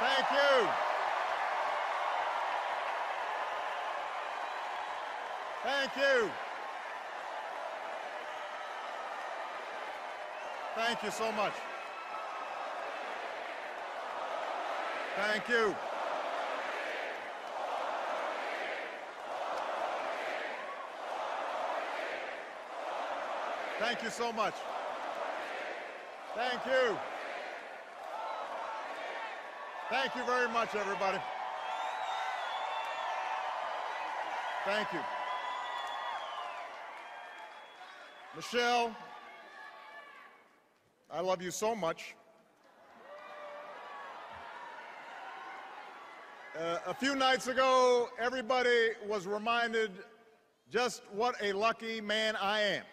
Thank you. Thank you. Thank you so much. Thank you. Thank you so much. Thank you. Thank you very much, everybody. Thank you. Michelle, I love you so much. A few nights ago, everybody was reminded just what a lucky man I am.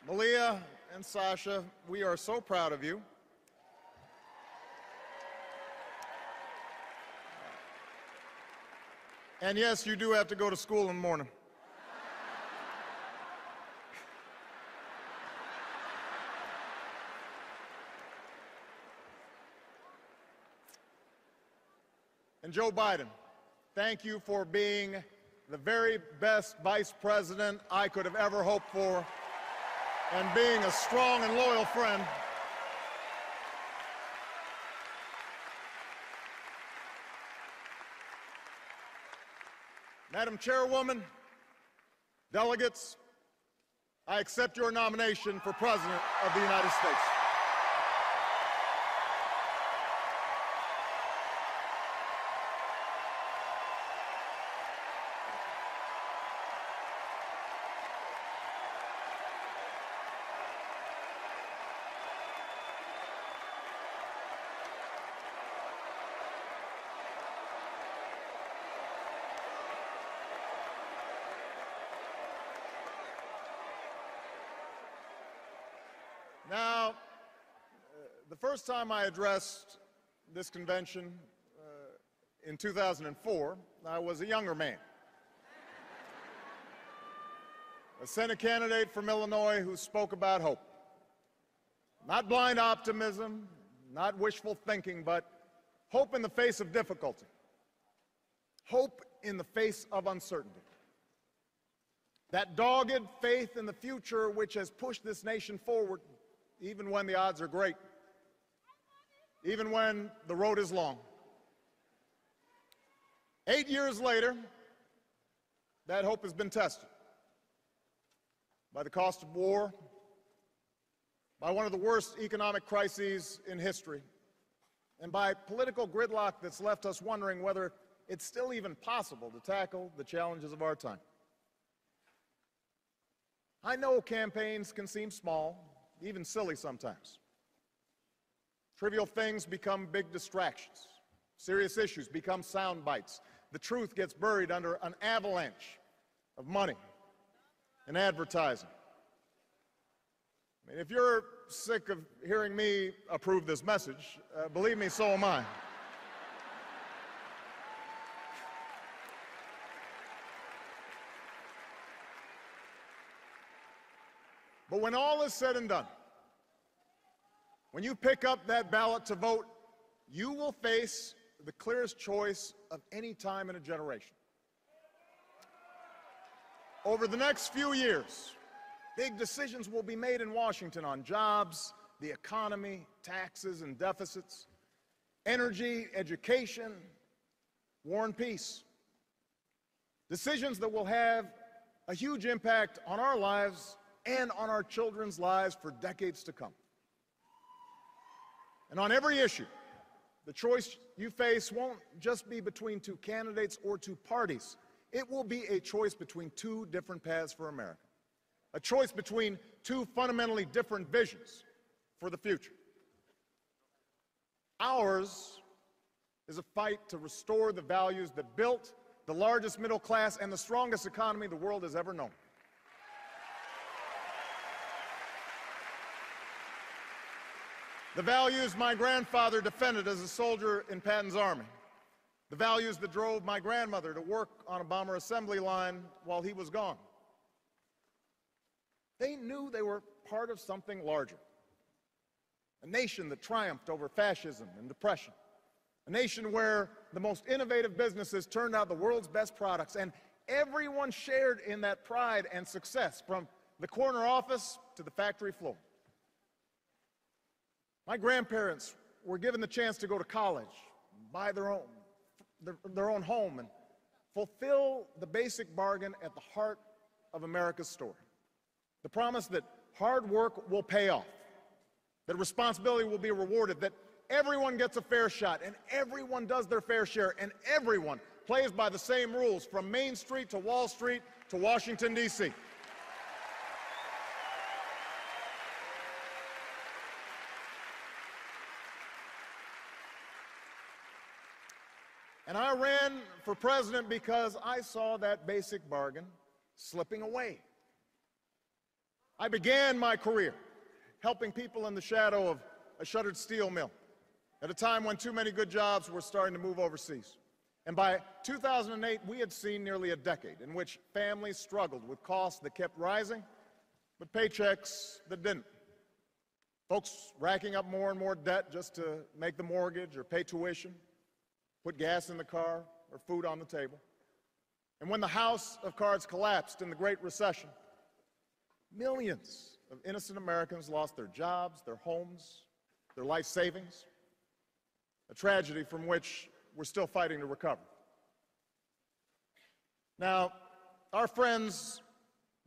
Malia and Sasha, we are so proud of you. And yes, you do have to go to school in the morning. And Joe Biden, thank you for being the very best vice president I could have ever hoped for, and being a strong and loyal friend. Madam Chairwoman, delegates, I accept your nomination for President of the United States. Now, the first time I addressed this convention in 2004, I was a younger man. A Senate candidate from Illinois who spoke about hope. Not blind optimism, not wishful thinking, but hope in the face of difficulty. Hope in the face of uncertainty. That dogged faith in the future which has pushed this nation forward even when the odds are great, even when the road is long. 8 years later, that hope has been tested by the cost of war, by one of the worst economic crises in history, and by political gridlock that's left us wondering whether it's still even possible to tackle the challenges of our time. I know campaigns can seem small, even silly sometimes. Trivial things become big distractions. Serious issues become sound bites. The truth gets buried under an avalanche of money and advertising. I mean, if you're sick of hearing me approve this message, believe me, so am I. But when all is said and done, when you pick up that ballot to vote, you will face the clearest choice of any time in a generation. Over the next few years, big decisions will be made in Washington on jobs, the economy, taxes and deficits, energy, education, war and peace. Decisions that will have a huge impact on our lives and on our children's lives for decades to come. And on every issue, the choice you face won't just be between two candidates or two parties. It will be a choice between two different paths for America, a choice between two fundamentally different visions for the future. Ours is a fight to restore the values that built the largest middle class and the strongest economy the world has ever known. The values my grandfather defended as a soldier in Patton's army. The values that drove my grandmother to work on a bomber assembly line while he was gone. They knew they were part of something larger. A nation that triumphed over fascism and depression. A nation where the most innovative businesses turned out the world's best products, and everyone shared in that pride and success, from the corner office to the factory floor. My grandparents were given the chance to go to college, buy their own home, and fulfill the basic bargain at the heart of America's story. The promise that hard work will pay off, that responsibility will be rewarded, that everyone gets a fair shot, and everyone does their fair share, and everyone plays by the same rules, from Main Street to Wall Street to Washington, D.C. And I ran for president because I saw that basic bargain slipping away. I began my career helping people in the shadow of a shuttered steel mill at a time when too many good jobs were starting to move overseas. And by 2008, we had seen nearly a decade in which families struggled with costs that kept rising, but paychecks that didn't. Folks racking up more and more debt just to make the mortgage or pay tuition, put gas in the car, or food on the table. And when the house of cards collapsed in the Great Recession, millions of innocent Americans lost their jobs, their homes, their life savings, a tragedy from which we're still fighting to recover. Now, our friends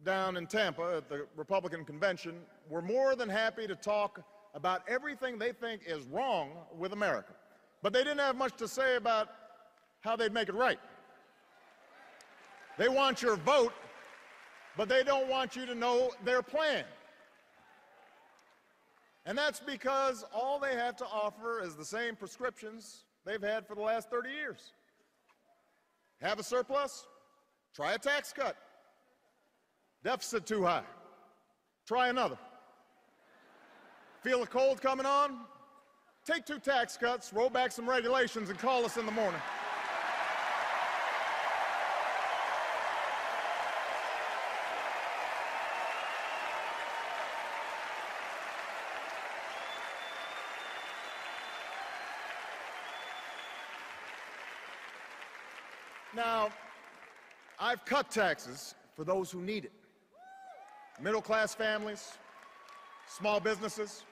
down in Tampa at the Republican convention were more than happy to talk about everything they think is wrong with America. But they didn't have much to say about how they'd make it right. They want your vote, but they don't want you to know their plan. And that's because all they have to offer is the same prescriptions they've had for the last 30 years. Have a surplus? Try a tax cut. Deficit too high? Try another. Feel a cold coming on? Take 2 tax cuts, roll back some regulations, and call us in the morning. Now, I've cut taxes for those who need it. Middle-class families, small businesses.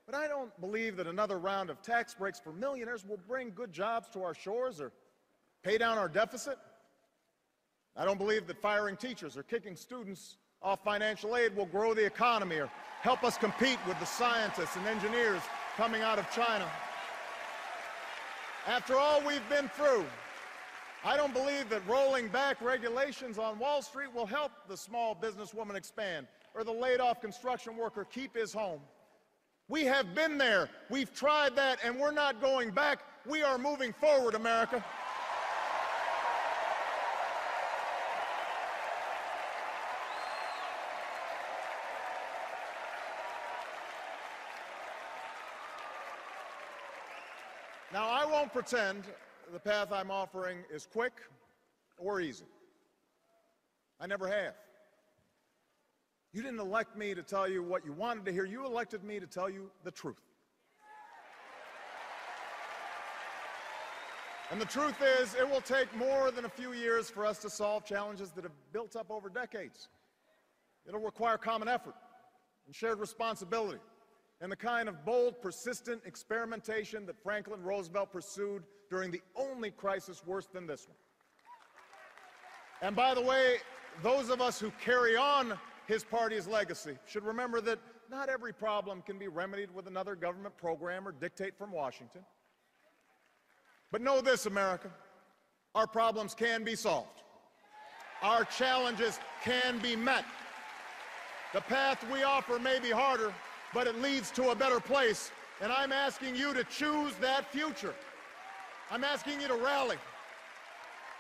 But I don't believe that another round of tax breaks for millionaires will bring good jobs to our shores or pay down our deficit. I don't believe that firing teachers or kicking students off financial aid will grow the economy or help us compete with the scientists and engineers coming out of China. After all we've been through, I don't believe that rolling back regulations on Wall Street will help the small businesswoman expand or the laid-off construction worker keep his home. We have been there, we've tried that, and we're not going back. We are moving forward, America. Now, I won't pretend the path I'm offering is quick or easy. I never have. You didn't elect me to tell you what you wanted to hear. You elected me to tell you the truth. And the truth is, it will take more than a few years for us to solve challenges that have built up over decades. It'll require common effort and shared responsibility and the kind of bold, persistent experimentation that Franklin Roosevelt pursued during the only crisis worse than this one. And by the way, those of us who carry on his party's legacy should remember that not every problem can be remedied with another government program or dictate from Washington. But know this, America, our problems can be solved. Our challenges can be met. The path we offer may be harder, but it leads to a better place, and I'm asking you to choose that future. I'm asking you to rally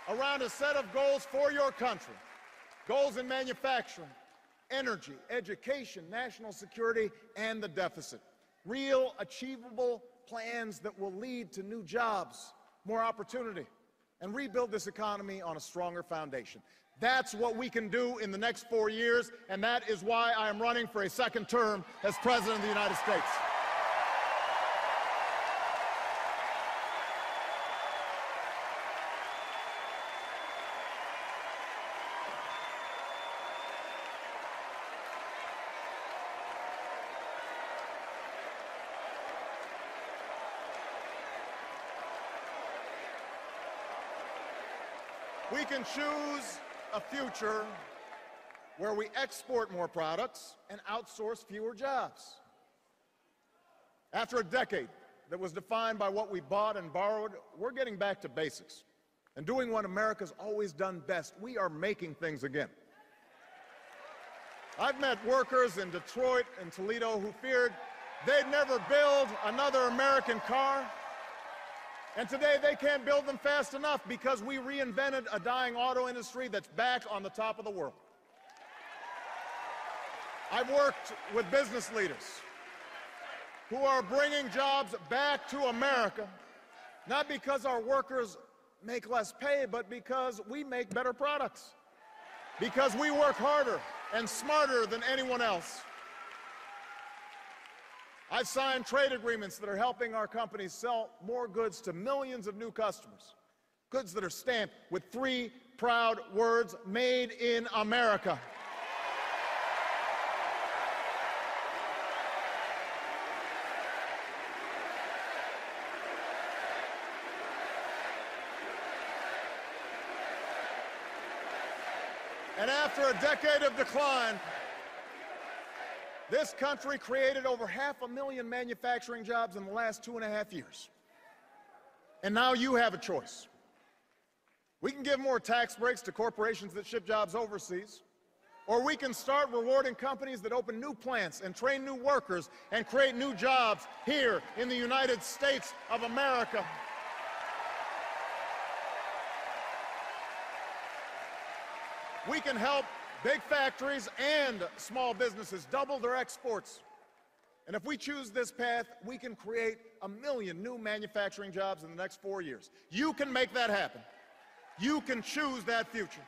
around a set of goals for your country, goals in manufacturing, energy, education, national security, and the deficit. Real, achievable plans that will lead to new jobs, more opportunity, and rebuild this economy on a stronger foundation. That's what we can do in the next 4 years, and that is why I am running for a second term as President of the United States. We can choose a future where we export more products and outsource fewer jobs. After a decade that was defined by what we bought and borrowed, we're getting back to basics and doing what America's always done best. We are making things again. I've met workers in Detroit and Toledo who feared they'd never build another American car. And today they can't build them fast enough because we reinvented a dying auto industry that's back on the top of the world. I've worked with business leaders who are bringing jobs back to America, not because our workers make less pay, but because we make better products, because we work harder and smarter than anyone else. I've signed trade agreements that are helping our companies sell more goods to millions of new customers, goods that are stamped with 3 proud words, made in America. And after a decade of decline, this country created over 500,000 manufacturing jobs in the last 2.5 years. And now you have a choice. We can give more tax breaks to corporations that ship jobs overseas, or we can start rewarding companies that open new plants and train new workers and create new jobs here in the United States of America. We can help big factories and small businesses double their exports. And if we choose this path, we can create 1 million new manufacturing jobs in the next 4 years. You can make that happen. You can choose that future.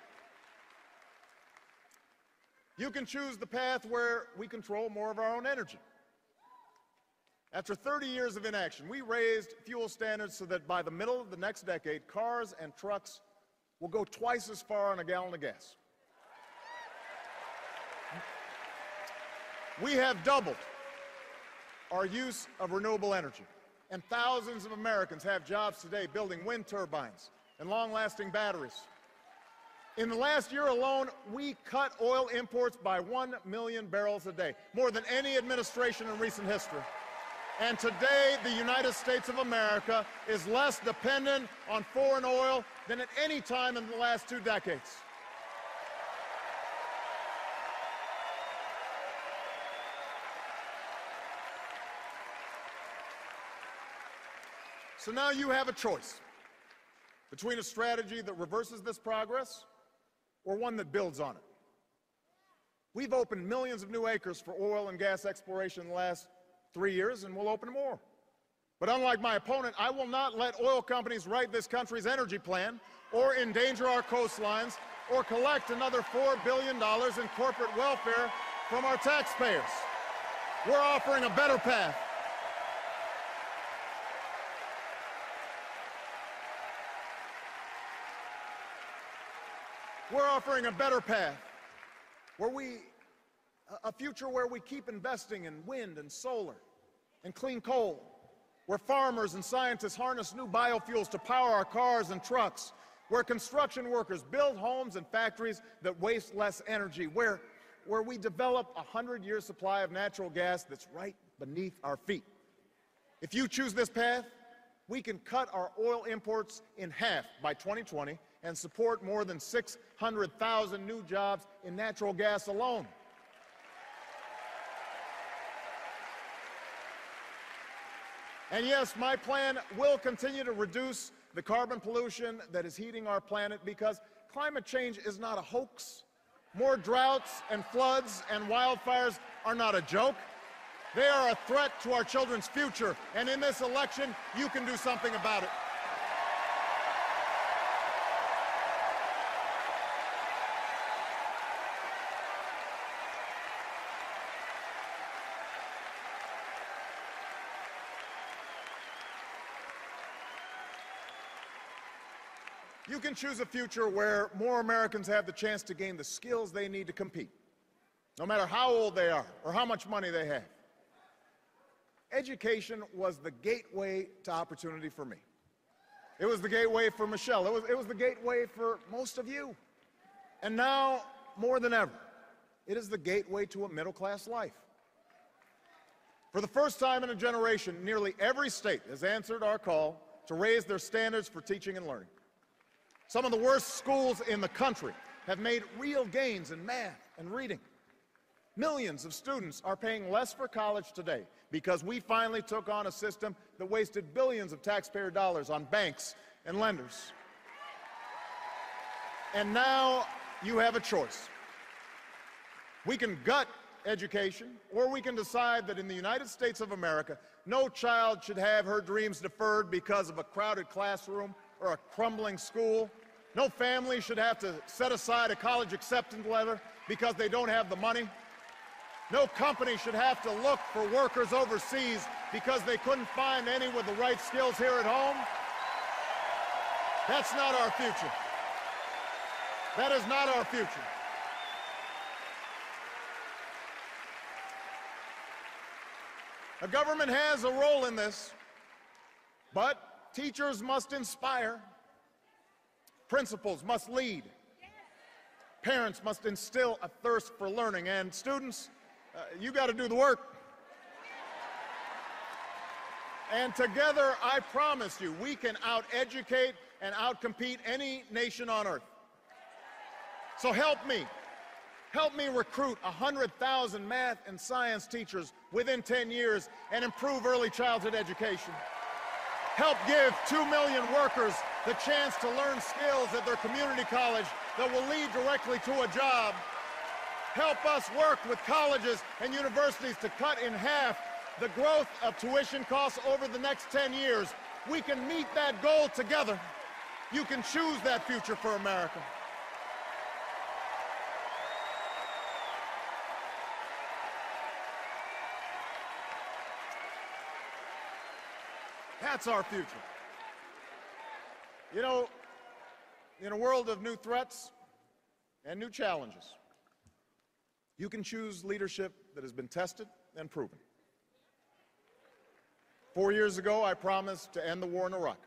You can choose the path where we control more of our own energy. After 30 years of inaction, we raised fuel standards so that by the middle of the next decade, cars and trucks will go twice as far on a gallon of gas. We have doubled our use of renewable energy, and thousands of Americans have jobs today building wind turbines and long-lasting batteries. In the last year alone, we cut oil imports by 1 million barrels a day, more than any administration in recent history. And today, the United States of America is less dependent on foreign oil than at any time in the last 2 decades. So now you have a choice between a strategy that reverses this progress or one that builds on it. We've opened millions of new acres for oil and gas exploration in the last 3 years, and we'll open more. But unlike my opponent, I will not let oil companies write this country's energy plan or endanger our coastlines or collect another $4 billion in corporate welfare from our taxpayers. We're offering a better path. We're offering a better path, a future where we keep investing in wind and solar and clean coal, where farmers and scientists harness new biofuels to power our cars and trucks, where construction workers build homes and factories that waste less energy, where we develop a 100-year supply of natural gas that's right beneath our feet. If you choose this path, we can cut our oil imports in half by 2020 and support more than 600,000 new jobs in natural gas alone. And yes, my plan will continue to reduce the carbon pollution that is heating our planet, because climate change is not a hoax. More droughts and floods and wildfires are not a joke. They are a threat to our children's future, and in this election, you can do something about it. You can choose a future where more Americans have the chance to gain the skills they need to compete, no matter how old they are or how much money they have. Education was the gateway to opportunity for me. It was the gateway for Michelle. It was the gateway for most of you. And now, more than ever, it is the gateway to a middle-class life. For the first time in a generation, nearly every state has answered our call to raise their standards for teaching and learning. Some of the worst schools in the country have made real gains in math and reading. Millions of students are paying less for college today because we finally took on a system that wasted billions of taxpayer dollars on banks and lenders. And now you have a choice. We can gut education, or we can decide that in the United States of America, no child should have her dreams deferred because of a crowded classroom or a crumbling school. No family should have to set aside a college acceptance letter because they don't have the money. No company should have to look for workers overseas because they couldn't find any with the right skills here at home. That's not our future. That is not our future. The government has a role in this, but teachers must inspire, principals must lead, parents must instill a thirst for learning, and students, you got to do the work. And together, I promise you, we can out-educate and out-compete any nation on earth. So help me recruit 100,000 math and science teachers within 10 years and improve early childhood education. Help give 2 million workers the chance to learn skills at their community college that will lead directly to a job. Help us work with colleges and universities to cut in half the growth of tuition costs over the next 10 years. We can meet that goal together. You can choose that future for America. That's our future. You know, in a world of new threats and new challenges, you can choose leadership that has been tested and proven. 4 years ago, I promised to end the war in Iraq.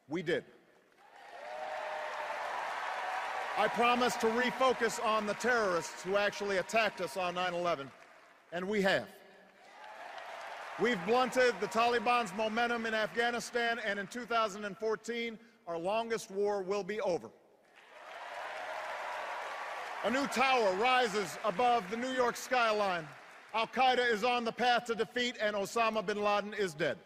We did. I promised to refocus on the terrorists who actually attacked us on 9/11, and we have. We've blunted the Taliban's momentum in Afghanistan, and in 2014, our longest war will be over. A new tower rises above the New York skyline. Al-Qaeda is on the path to defeat, and Osama bin Laden is dead.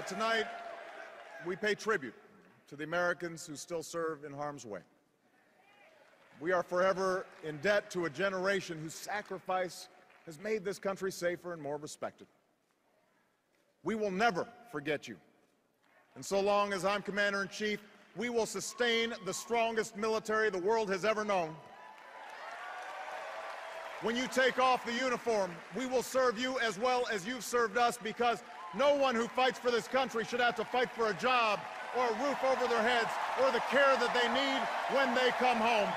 Tonight, we pay tribute to the Americans who still serve in harm's way. We are forever in debt to a generation whose sacrifice has made this country safer and more respected. We will never forget you. And so long as I'm Commander-in-Chief, we will sustain the strongest military the world has ever known. When you take off the uniform, we will serve you as well as you've served us, because no one who fights for this country should have to fight for a job or a roof over their heads or the care that they need when they come home.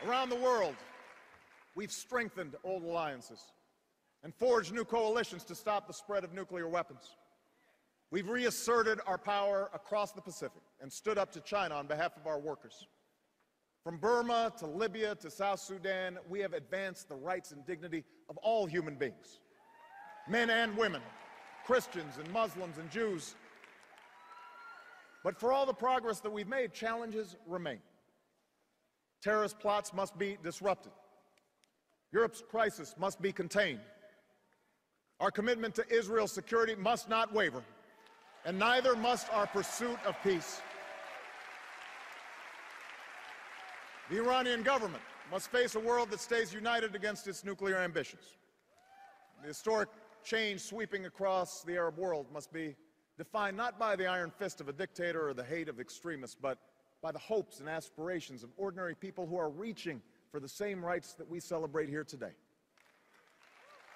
Around the world, we've strengthened old alliances and forged new coalitions to stop the spread of nuclear weapons. We've reasserted our power across the Pacific and stood up to China on behalf of our workers. From Burma to Libya to South Sudan, we have advanced the rights and dignity of all human beings, men and women, Christians and Muslims and Jews. But for all the progress that we've made, challenges remain. Terrorist plots must be disrupted. Europe's crisis must be contained. Our commitment to Israel's security must not waver. and neither must our pursuit of peace. The Iranian government must face a world that stays united against its nuclear ambitions. The historic change sweeping across the Arab world must be defined not by the iron fist of a dictator or the hate of extremists, but by the hopes and aspirations of ordinary people who are reaching for the same rights that we celebrate here today.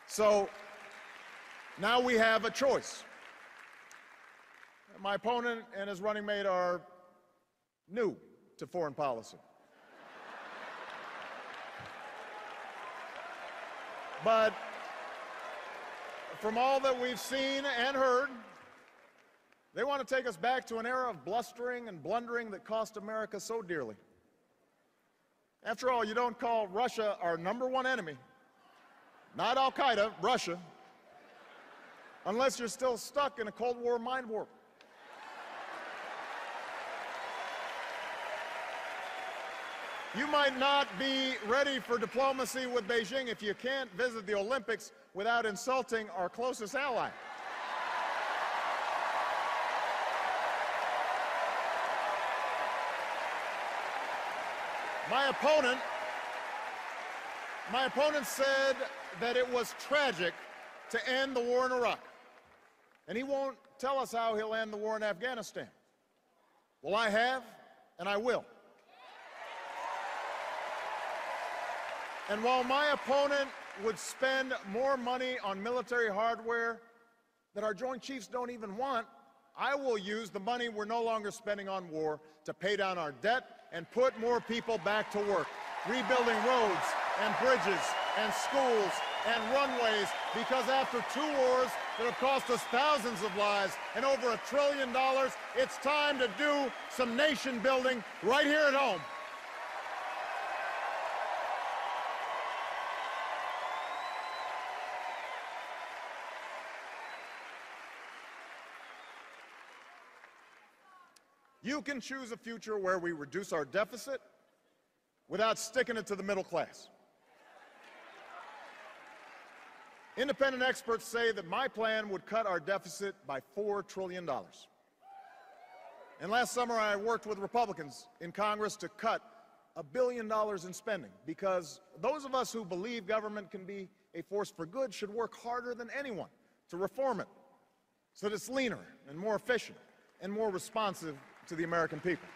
So now we have a choice. My opponent and his running mate are new to foreign policy. But from all that we've seen and heard, they want to take us back to an era of blustering and blundering that cost America so dearly. After all, you don't call Russia our #1 enemy, not Al-Qaeda, Russia, unless you're still stuck in a Cold War mind warp. You might not be ready for diplomacy with Beijing if you can't visit the Olympics without insulting our closest ally. My opponent said that it was tragic to end the war in Iraq, and he won't tell us how he'll end the war in Afghanistan. Well, I have, and I will. And while my opponent would spend more money on military hardware that our Joint Chiefs don't even want, I will use the money we're no longer spending on war to pay down our debt and put more people back to work, rebuilding roads and bridges and schools and runways, because after 2 wars that have cost us thousands of lives and over $1 trillion, it's time to do some nation building right here at home. You can choose a future where we reduce our deficit without sticking it to the middle class. Independent experts say that my plan would cut our deficit by $4 trillion. And last summer, I worked with Republicans in Congress to cut $1 billion in spending, because those of us who believe government can be a force for good should work harder than anyone to reform it so that it's leaner and more efficient and more responsive to the American people.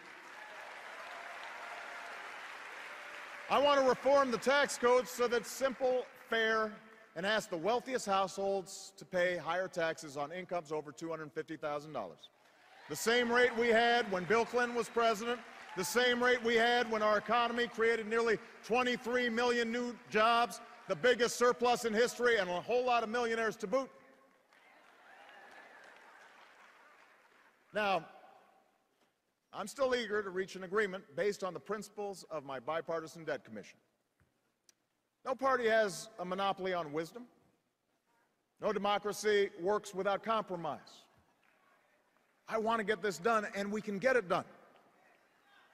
I want to reform the tax code so that it's simple, fair, and ask the wealthiest households to pay higher taxes on incomes over $250,000. The same rate we had when Bill Clinton was president, the same rate we had when our economy created nearly 23 million new jobs, the biggest surplus in history, and a whole lot of millionaires to boot. Now, I'm still eager to reach an agreement based on the principles of my bipartisan debt commission. No party has a monopoly on wisdom. No democracy works without compromise. I want to get this done, and we can get it done.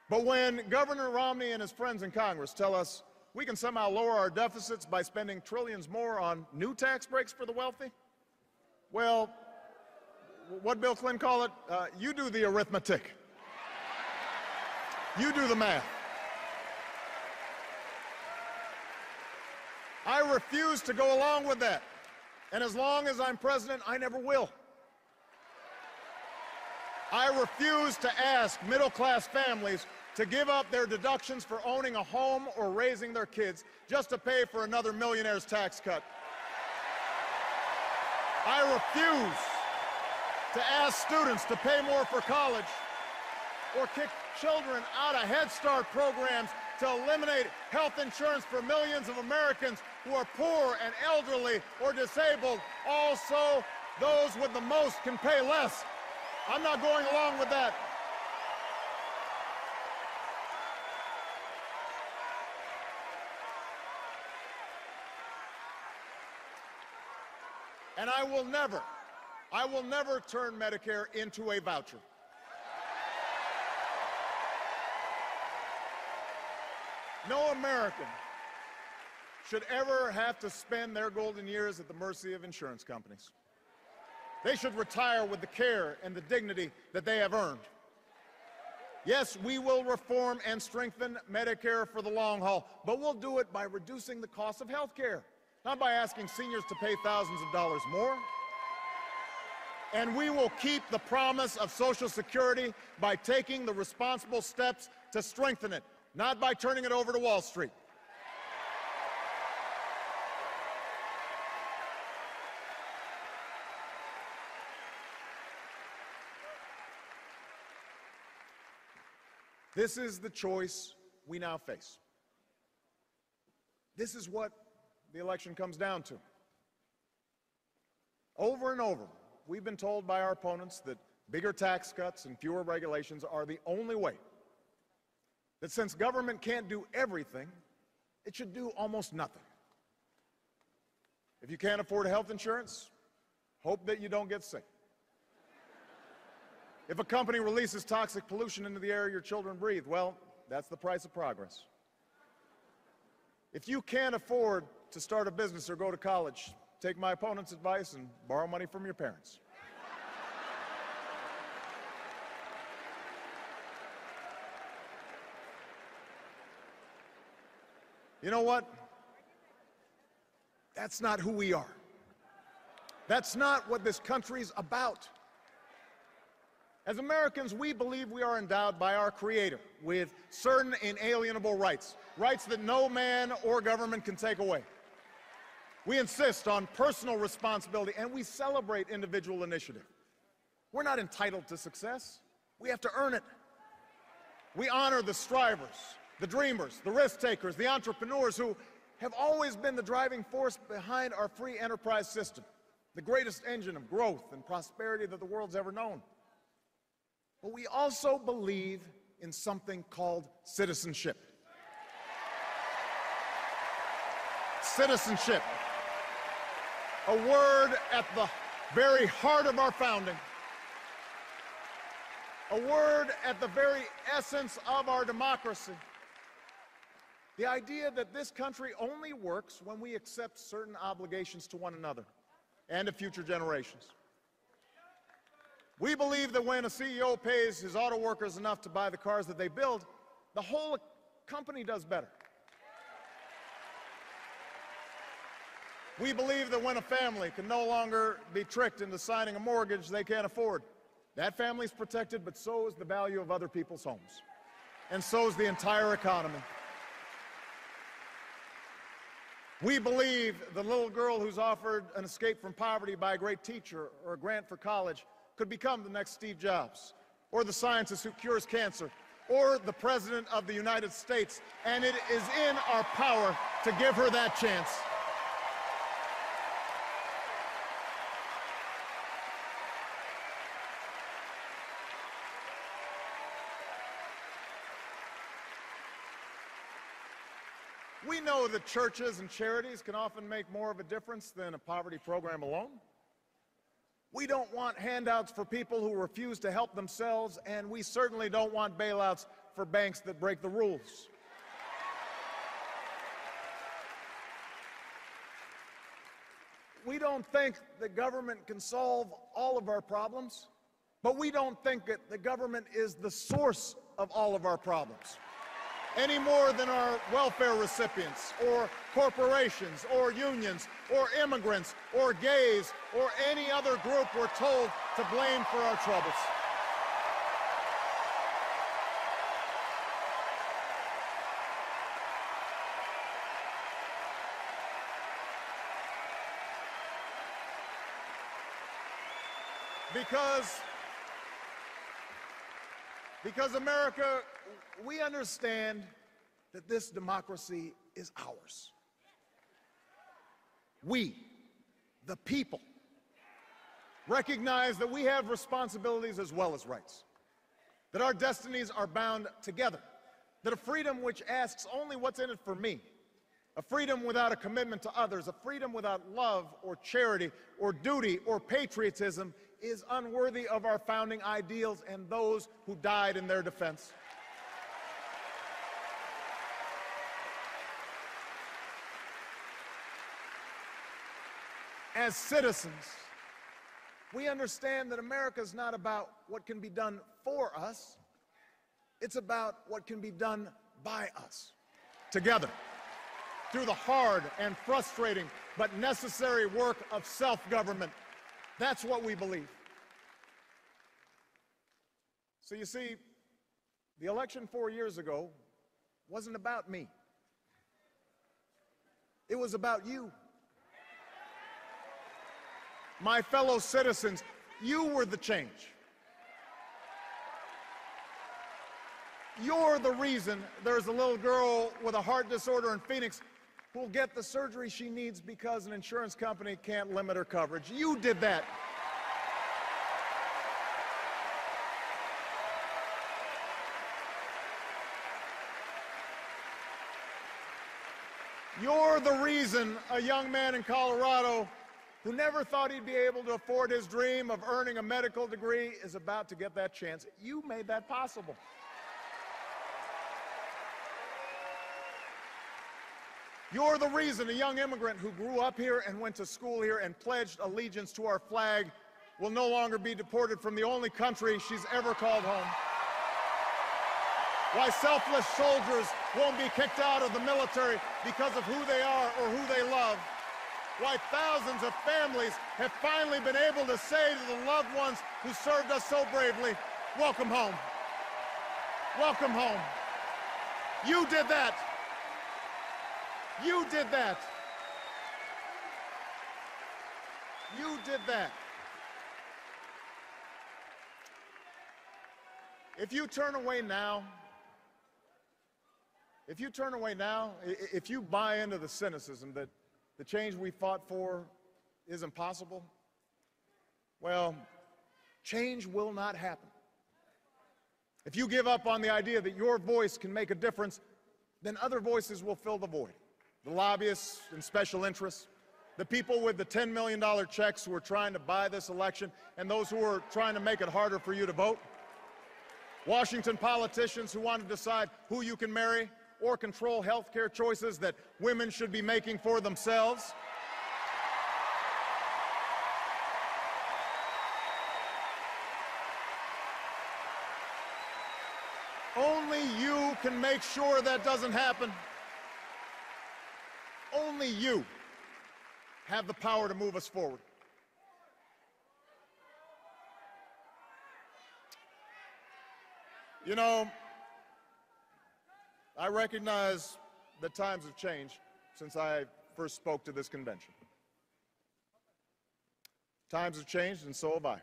But when Governor Romney and his friends in Congress tell us we can somehow lower our deficits by spending trillions more on new tax breaks for the wealthy, well, what Bill Clinton call it? You do the arithmetic. You do the math. I refuse to go along with that. And as long as I'm president, I never will. I refuse to ask middle-class families to give up their deductions for owning a home or raising their kids just to pay for another millionaire's tax cut. I refuse to ask students to pay more for college or kick children out of Head Start programs to eliminate health insurance for millions of Americans who are poor and elderly or disabled. Also, those with the most can pay less. I'm not going along with that. And I will never turn Medicare into a voucher. No American should ever have to spend their golden years at the mercy of insurance companies. They should retire with the care and the dignity that they have earned. Yes, we will reform and strengthen Medicare for the long haul, but we'll do it by reducing the cost of health care, not by asking seniors to pay thousands of dollars more. And we will keep the promise of Social Security by taking the responsible steps to strengthen it, not by turning it over to Wall Street. This is the choice we now face. This is what the election comes down to. Over and over, we've been told by our opponents that bigger tax cuts and fewer regulations are the only way. That since government can't do everything, it should do almost nothing. If you can't afford health insurance, hope that you don't get sick. If a company releases toxic pollution into the air your children breathe, well, that's the price of progress. If you can't afford to start a business or go to college, take my opponent's advice and borrow money from your parents. You know what? That's not who we are. That's not what this country's about. As Americans, we believe we are endowed by our Creator with certain inalienable rights, rights that no man or government can take away. We insist on personal responsibility, and we celebrate individual initiative. We're not entitled to success. We have to earn it. We honor the strivers, the dreamers, the risk takers, the entrepreneurs who have always been the driving force behind our free enterprise system, the greatest engine of growth and prosperity that the world's ever known. But we also believe in something called citizenship. Citizenship, a word at the very heart of our founding, a word at the very essence of our democracy. The idea that this country only works when we accept certain obligations to one another and to future generations. We believe that when a CEO pays his auto workers enough to buy the cars that they build, the whole company does better. We believe that when a family can no longer be tricked into signing a mortgage they can't afford, that family's protected, but so is the value of other people's homes. And so is the entire economy. We believe the little girl who's offered an escape from poverty by a great teacher or a grant for college could become the next Steve Jobs, or the scientist who cures cancer, or the President of the United States, and it is in our power to give her that chance. We know that churches and charities can often make more of a difference than a poverty program alone. We don't want handouts for people who refuse to help themselves, and we certainly don't want bailouts for banks that break the rules. We don't think that government can solve all of our problems, but we don't think that the government is the source of all of our problems, any more than our welfare recipients, or corporations, or unions, or immigrants, or gays, or any other group we're told to blame for our troubles. Because America, we understand that this democracy is ours. We, the people, recognize that we have responsibilities as well as rights, that our destinies are bound together, that a freedom which asks only what's in it for me, a freedom without a commitment to others, a freedom without love or charity or duty or patriotism is unworthy of our founding ideals and those who died in their defense. As citizens, We understand that America is not about what can be done for us. It's about what can be done by us, together, through the hard and frustrating but necessary work of self-government. That's what we believe. So you see, the election 4 years ago wasn't about me. It was about you. My fellow citizens, you were the change. You're the reason there's a little girl with a heart disorder in Phoenix who will get the surgery she needs because an insurance company can't limit her coverage. You did that. You're the reason a young man in Colorado who never thought he'd be able to afford his dream of earning a medical degree is about to get that chance. You made that possible. You're the reason a young immigrant who grew up here and went to school here and pledged allegiance to our flag will no longer be deported from the only country she's ever called home. Why selfless soldiers won't be kicked out of the military because of who they are or who they love. Why thousands of families have finally been able to say to the loved ones who served us so bravely, welcome home. Welcome home. You did that. You did that. You did that. If you turn away now, if you buy into the cynicism that the change we fought for is impossible, well, change will not happen. If you give up on the idea that your voice can make a difference, then other voices will fill the void. The lobbyists and special interests, the people with the $10 million checks who are trying to buy this election, and those who are trying to make it harder for you to vote. Washington politicians who want to decide who you can marry or control health care choices that women should be making for themselves. Only you can make sure that doesn't happen. Only you have the power to move us forward. You know, I recognize that times have changed since I first spoke to this convention. Times have changed, and so have I.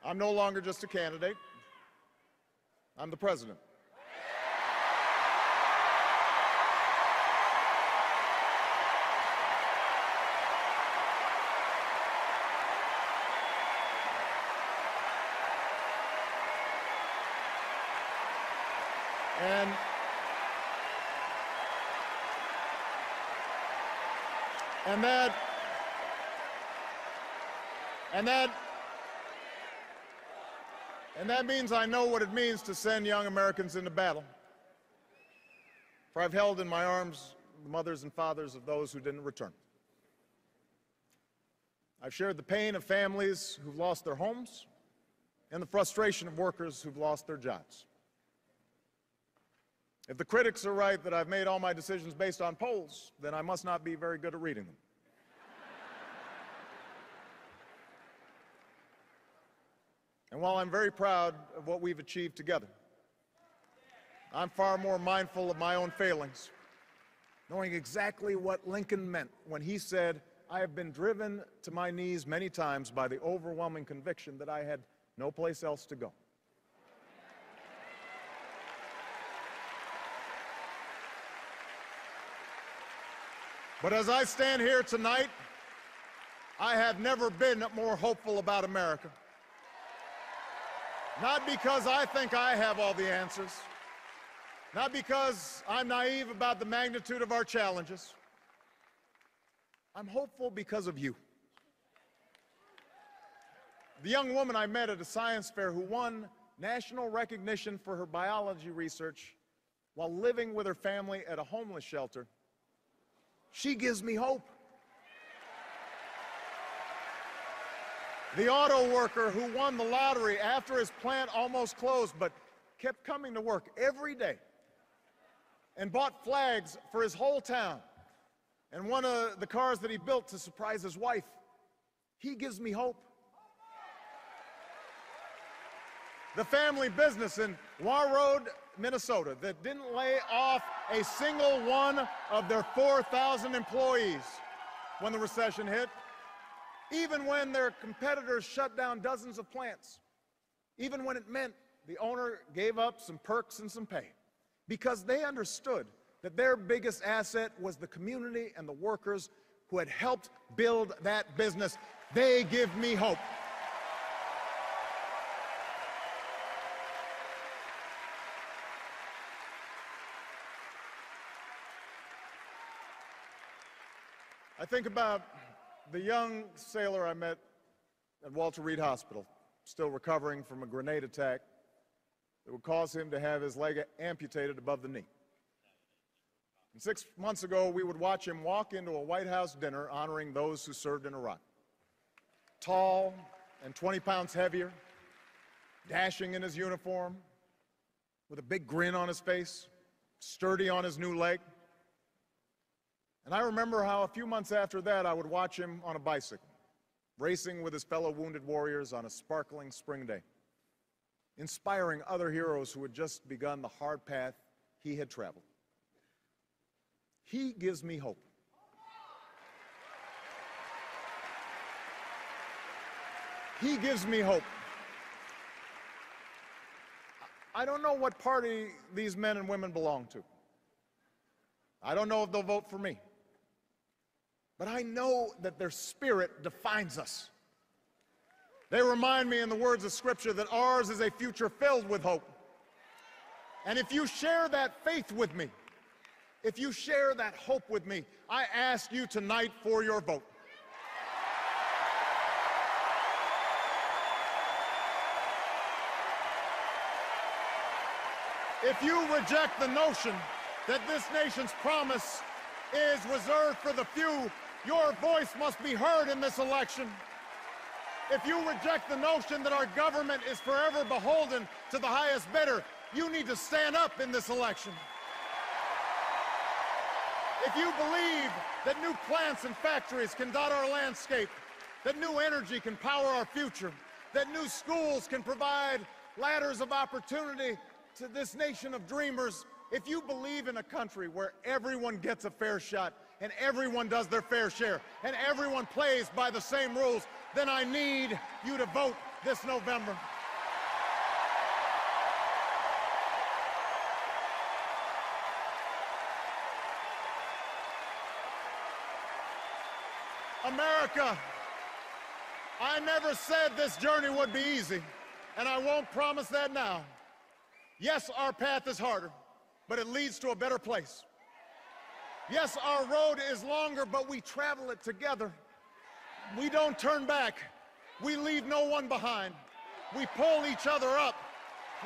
I'm no longer just a candidate. I'm the president. And that means I know what it means to send young Americans into battle. For I've held in my arms the mothers and fathers of those who didn't return. I've shared the pain of families who've lost their homes and the frustration of workers who've lost their jobs. If the critics are right that I've made all my decisions based on polls, then I must not be very good at reading them. And while I'm very proud of what we've achieved together, I'm far more mindful of my own failings, knowing exactly what Lincoln meant when he said, "I have been driven to my knees many times by the overwhelming conviction that I had no place else to go." But as I stand here tonight, I have never been more hopeful about America. Not because I think I have all the answers, not because I'm naive about the magnitude of our challenges. I'm hopeful because of you. The young woman I met at a science fair who won national recognition for her biology research while living with her family at a homeless shelter, she gives me hope. The auto worker who won the lottery after his plant almost closed but kept coming to work every day and bought flags for his whole town and one of the cars that he built to surprise his wife. He gives me hope. The family business in Warroad, Minnesota, that didn't lay off a single one of their 4,000 employees when the recession hit, even when their competitors shut down dozens of plants, even when it meant the owner gave up some perks and some pay, because they understood that their biggest asset was the community and the workers who had helped build that business. They give me hope. I think about the young sailor I met at Walter Reed Hospital, still recovering from a grenade attack that would cause him to have his leg amputated above the knee. And 6 months ago, we would watch him walk into a White House dinner honoring those who served in Iraq. Tall and 20 pounds heavier, dashing in his uniform, with a big grin on his face, sturdy on his new leg. And I remember how a few months after that, I would watch him on a bicycle, racing with his fellow wounded warriors on a sparkling spring day, inspiring other heroes who had just begun the hard path he had traveled. He gives me hope. He gives me hope. I don't know what party these men and women belong to. I don't know if they'll vote for me. But I know that their spirit defines us. They remind me in the words of Scripture that ours is a future filled with hope. And if you share that faith with me, if you share that hope with me, I ask you tonight for your vote. If you reject the notion that this nation's promise is reserved for the few, your voice must be heard in this election. If you reject the notion that our government is forever beholden to the highest bidder, you need to stand up in this election. If you believe that new plants and factories can dot our landscape, that new energy can power our future, that new schools can provide ladders of opportunity to this nation of dreamers, if you believe in a country where everyone gets a fair shot and everyone does their fair share and everyone plays by the same rules, then I need you to vote this November. America, I never said this journey would be easy, and I won't promise that now. Yes, our path is harder, but it leads to a better place. Yes, our road is longer, but we travel it together. We don't turn back. We leave no one behind. We pull each other up.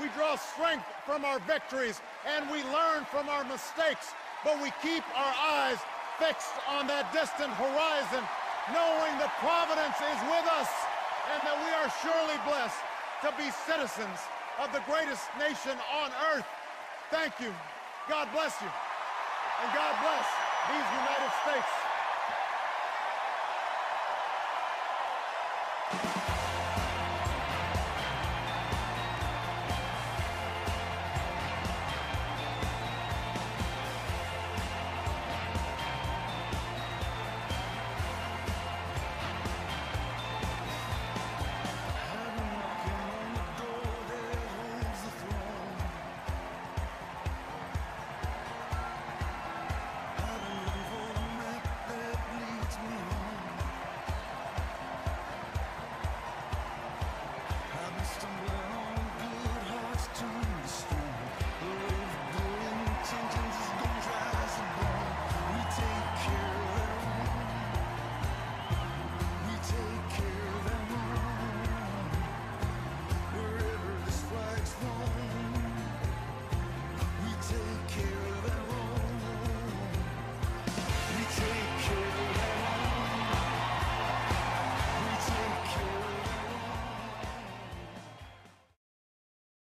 We draw strength from our victories, and we learn from our mistakes, but we keep our eyes fixed on that distant horizon, knowing that Providence is with us and that we are surely blessed to be citizens of the greatest nation on earth. Thank you. God bless you. And God bless these United States.